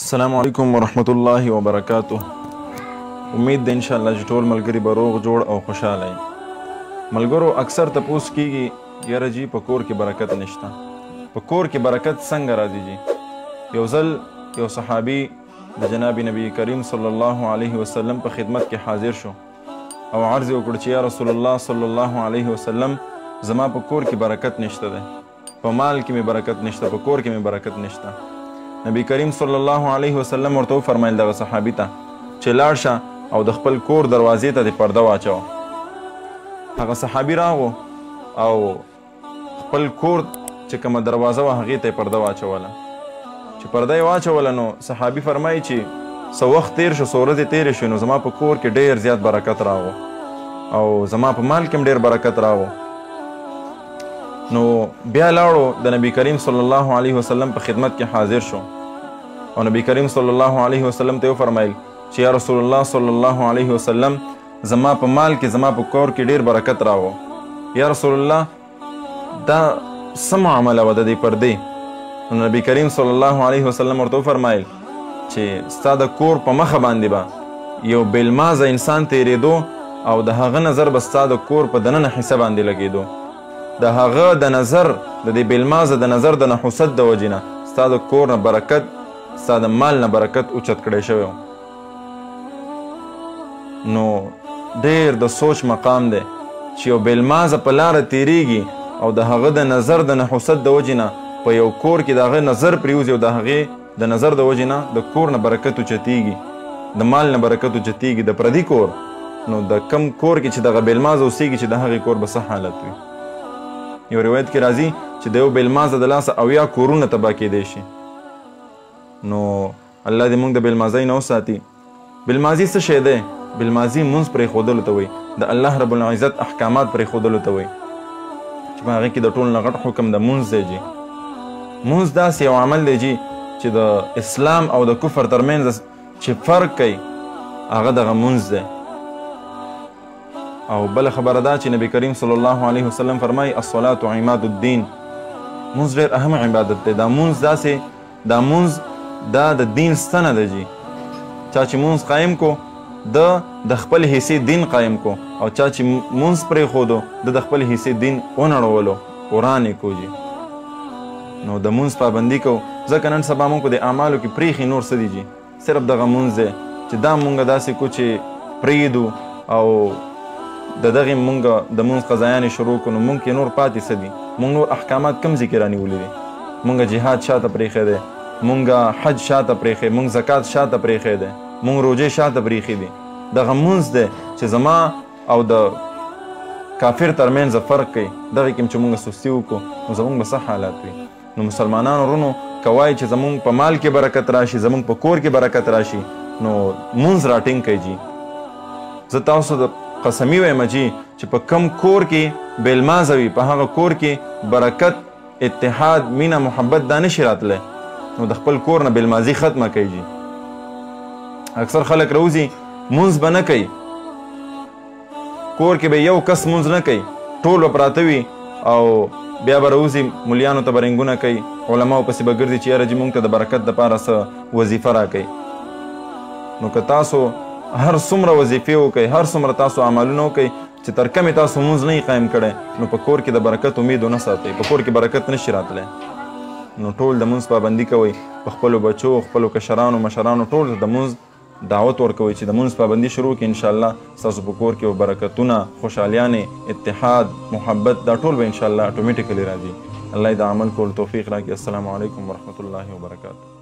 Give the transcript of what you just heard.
السلام علیکم ورحمت الله وبرکاته. امید ده انشاءالله چې ټول ملګري به روغ جوړ او خوشحاله وي. ملګرو اکثر تپوس کیږي یاره جي په کور کې برکت نشته. په کور کې برکت څنګه راځي جي؟ یو ځل یو صحابي د جناب نبی کریم صلی الله علیه وسلم په خدمت کې حاضر شو او عرض یې وکړ چې یا رسول الله صلی الله علیه وسلم زما په کور کې برکت نشته دی، په مال کې مې برکت نشته، په کور کې مې برکت نشته. نبی کریم صلی الله علیه وسلم ورته وفرمایل دغه صحابي ته چې لاړ شه او د خپل کور دروازې ته دې پرده واچوه. هغه صحابي راغو او خپل کور چې کومه دروازه وه هغې ته یې پرده واچوله. چې پرده یې واچوله نو صحابي فرمایي چې څه وخت تیر شو، څو ورځې تېرې شوې نو زما په کور کې ډېر زیات برکت راغو او زما په مال کې هم ډېر برکت راغو. نو بیا لاړو د نبی کریم صلی الله علیه وسلم په خدمت کې حاضر شو او نبی کریم صلی الله علیه وسلم ته وفرمایل چې یا رسول الله صلی الله علیه وسلم زما په مال کې زما په کور کې ډیر برکت راغو. یا رسول الله دا څه معامله وه د دې پردې؟ نو نبی کریم صلی الله علیه وسلم ورته وفرمایل چې ستا د کور په مخه باندې به یو بېلمازه انسان تېرېدو او د هغه نظر به ستا د کور په دننه حصه باندې لګېدو. د هغه د نظر د دې بېلمازه د نظر د نحوست د وجې نه ستا د کور نه برکت، ستا د مال نه برکت اوچت کړی شوی و. نو ډېر د سوچ مقام دی چې یو بېلمازه په لاره تېرېږي او د هغه د نظر د نحوست د وجې نه په یو کور کې د هغه نظر پرېوځي او د هغې د نظر د وجې نه د کور نه برکت اوچتېږي، د مال نه برکت اوچتېږي. د پردي کور نو د کم کور کې چې دغه بېلمازه اوسېږي چې د هغې کور به څه حالت وي؟ یو روایت کې راځي چې د یو بېلمازه د لاسه 80 کورونه تباه کېدی شي. نو الله دې موږ د بېلمازۍ نه وساتي. بېلمازي څه شی دی؟ بېلمازي مونځ پرېښودلو ته وایي، د الله رب العزت احکامات پرېښودلو ته وایي چې په هغې کې د ټولو نه غټ حکم د مونځ دی جي. مونځ داسې یو عمل دی جي چې د اسلام او د کفر ترمنځ چې فرق کوي هغه دغه مونځ دی. او بل خبره ده چې نبی کریم صلی الله علیه وسلم فرمایي الصلاة عماد الدین. مونځ ډېر اهم عبادت دی. دا مونځ داسې دا مونځ دا د دین ستنه ده جي. چا چې مونځ قایم کو د خپل حصې دین قایم کو او چا چې مونځ پرېښودو د خپل حصې دین ونړولو، وران یې کو جي. نو د مونځ پابندي کوو ځکه نن سبا مونږ په دې اعمالو کې پرېښي نور څه دي جي، صرف دغه مونځ دی چې دا مونږ داسې کو چې پرېږدو او د دغې مونږ د مونځ قضایانې شروع کړو نو مونږ کې نور پاتې څه دي؟ مونږ نور احکامات کم ځای کې رانیولي دي. مونږ جهاد شاته پرېښی دی، مونږ حج شاته پرېښی، مونږ زکات شاته پرېښی دی، مونږ روژې شاته پرېښي دي. دغه مونځ دی چې زما او د کافر ترمنځ فرق کوي. دغې کې چې مونږ سستي وکړو نو زمونږ به څه حالات وي؟ نو مسلمانانو ورونو کوای چې زمونږ په مال کې برکت راشي، زمونږ په کور کې برکت راشي نو مونځ راټینګ کوي جي. زه تاسو د قسمی وایم جي چې په کم کور کې بېلمازه وي په هغه کور کې برکت، اتحاد، مینه، محبت دا نشي راتلی. نو د خپل کور نه بېلمازي ختمه کوي جي. اکثر خلک راوځي مونځ به نه کوي، کور کې به یو کس مونځ نه کوي، ټول به پراته وي او بیا به راوځي مولیانو ته به رنګونه کوي، علماو پسې به ګرځي چې یاره جي مونږ ته د برکت دپاره څه وظیفه راکوي. نو که تاسو هر څومره وظیفې وکئ، هر څومره تاسو عملونه وکئ چې تر کمې تاسو مونځ نه قایم کړی نو په کور کې د برکت امید ونه ساتئ، په کور کې برکت نشي راتلی. نو ټول د مونځ پابندي کوئ، په خپلو بچو، خپلو کشرانو، مشرانو ټول د مونځ دعوت ورکوئ چې د مونځ پابندي شروع کړي. انشاءالله ستاسو په کور کې برکتونه، خوشحالیانې، اتحاد، محبت دا ټول به انشاءالله اټومیټیکلی راځي. الله دې د عمل کولو توفیق راکړي. السلام علیکم ورحمت الله وبرکاته.